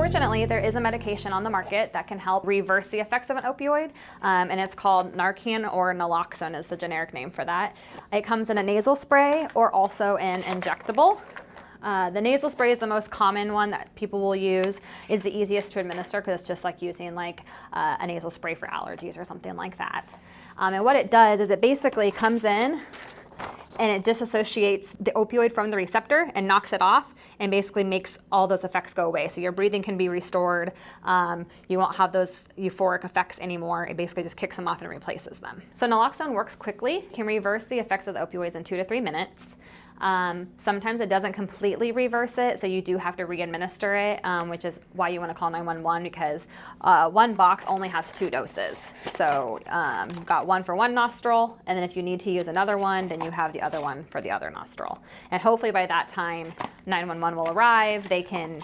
Fortunately, there is a medication on the market that can help reverse the effects of an opioid, and it's called Narcan, or naloxone is the generic name for that. It comes in a nasal spray or also an injectable. The nasal spray is the most common one that people will use, is the easiest to administer because it's just like using like a nasal spray for allergies or something like that. And what it does is it basically comes in and it disassociates the opioid from the receptor and knocks it off and basically makes all those effects go away. So your breathing can be restored. You won't have those euphoric effects anymore. It basically just kicks them off and replaces them. So naloxone works quickly, can reverse the effects of the opioids in 2 to 3 minutes. Sometimes it doesn't completely reverse it, so you do have to re-administer it, which is why you want to call 911, because one box only has 2 doses. So you've got one for one nostril, and then if you need to use another one, then you have the other one for the other nostril. And hopefully by that time, 911 will arrive. They can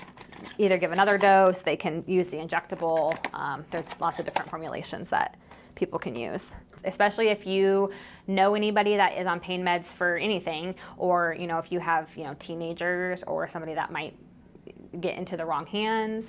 either give another dose, they can use the injectable. There's lots of different formulations that people can use, especially if you know anybody that is on pain meds for anything, or if you have teenagers or somebody that might get into the wrong hands,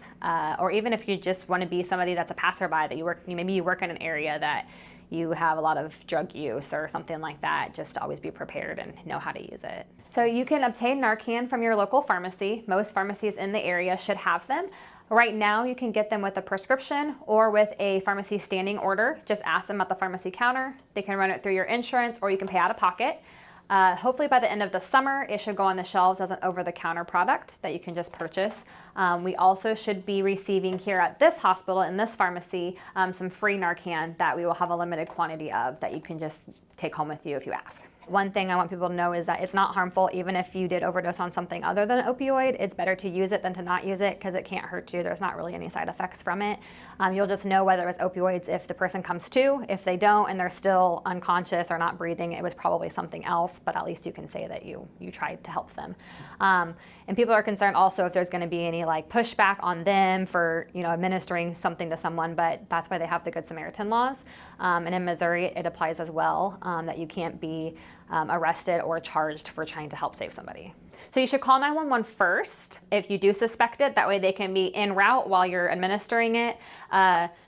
or even if you just want to be somebody that's a passerby that maybe you work in an area that you have a lot of drug use or something like that, just to always be prepared and know how to use it. So you can obtain Narcan from your local pharmacy. Most pharmacies in the area should have them. Right now, you can get them with a prescription or with a pharmacy standing order. Just ask them at the pharmacy counter. They can run it through your insurance, or you can pay out of pocket. Hopefully by the end of the summer, it should go on the shelves as an over-the-counter product that you can just purchase. We also should be receiving here at this hospital, in this pharmacy, some free Narcan that we will have a limited quantity of that you can just take home with you if you ask. One thing I want people to know is that it's not harmful. Even if you did overdose on something other than an opioid, it's better to use it than to not use it, because it can't hurt you. There's not really any side effects from it. You'll just know whether it's opioids if the person comes to. If they don't and they're still unconscious or not breathing, it was probably something else, but at least you can say that you tried to help them. And people are concerned also if there's going to be any like pushback on them for administering something to someone, but that's why they have the Good Samaritan laws. And in Missouri, it applies as well, that you can't be arrested or charged for trying to help save somebody. So you should call 911 first if you do suspect it. That way they can be en route while you're administering it.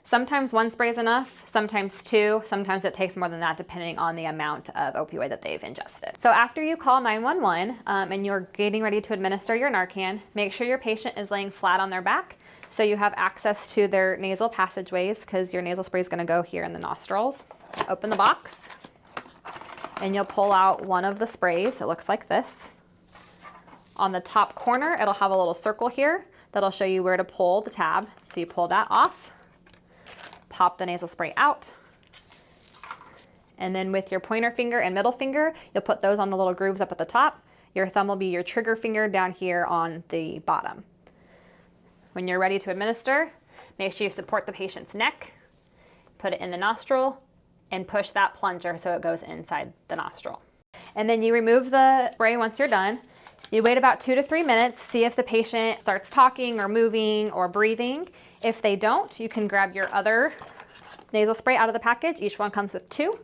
Sometimes 1 spray is enough, sometimes 2, sometimes it takes more than that depending on the amount of opioid that they've ingested. So after you call 911 and you're getting ready to administer your Narcan, make sure your patient is laying flat on their back so you have access to their nasal passageways, because your nasal spray is going to go here in the nostrils. Open the box and you'll pull out one of the sprays. It looks like this. On the top corner, it'll have a little circle here that'll show you where to pull the tab. So you pull that off, pop the nasal spray out, and then with your pointer finger and middle finger, you'll put those on the little grooves up at the top. Your thumb will be your trigger finger down here on the bottom. When you're ready to administer, make sure you support the patient's neck, put it in the nostril, and push that plunger so it goes inside the nostril. And then you remove the spray once you're done. You wait about 2 to 3 minutes, see if the patient starts talking or moving or breathing. If they don't, you can grab your other nasal spray out of the package. Each one comes with 2.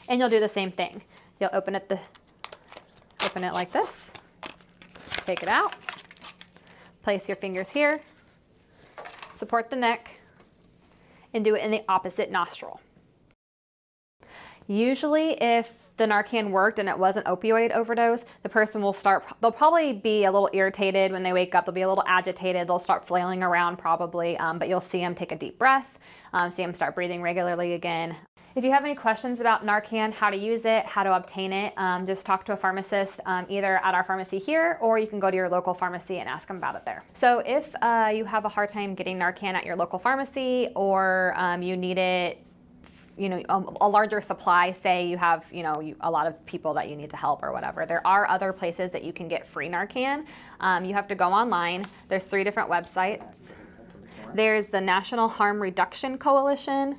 And you'll do the same thing. You'll open it like this, take it out, place your fingers here, support the neck, and do it in the opposite nostril. Usually if the Narcan worked and it was an opioid overdose, the person they'll probably be a little irritated when they wake up. They'll be a little agitated. They'll start flailing around probably, but you'll see them take a deep breath, see them start breathing regularly again. If you have any questions about Narcan, how to use it, how to obtain it, just talk to a pharmacist either at our pharmacy here, or you can go to your local pharmacy and ask them about it there. So if you have a hard time getting Narcan at your local pharmacy, or you need it, a larger supply, say you have, a lot of people that you need to help or whatever, there are other places that you can get free Narcan. You have to go online. There's 3 different websites. There's the National Harm Reduction Coalition,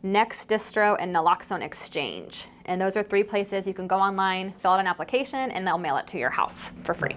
Next Distro, and Naloxone Exchange. And those are 3 places you can go online, fill out an application, and they'll mail it to your house for free.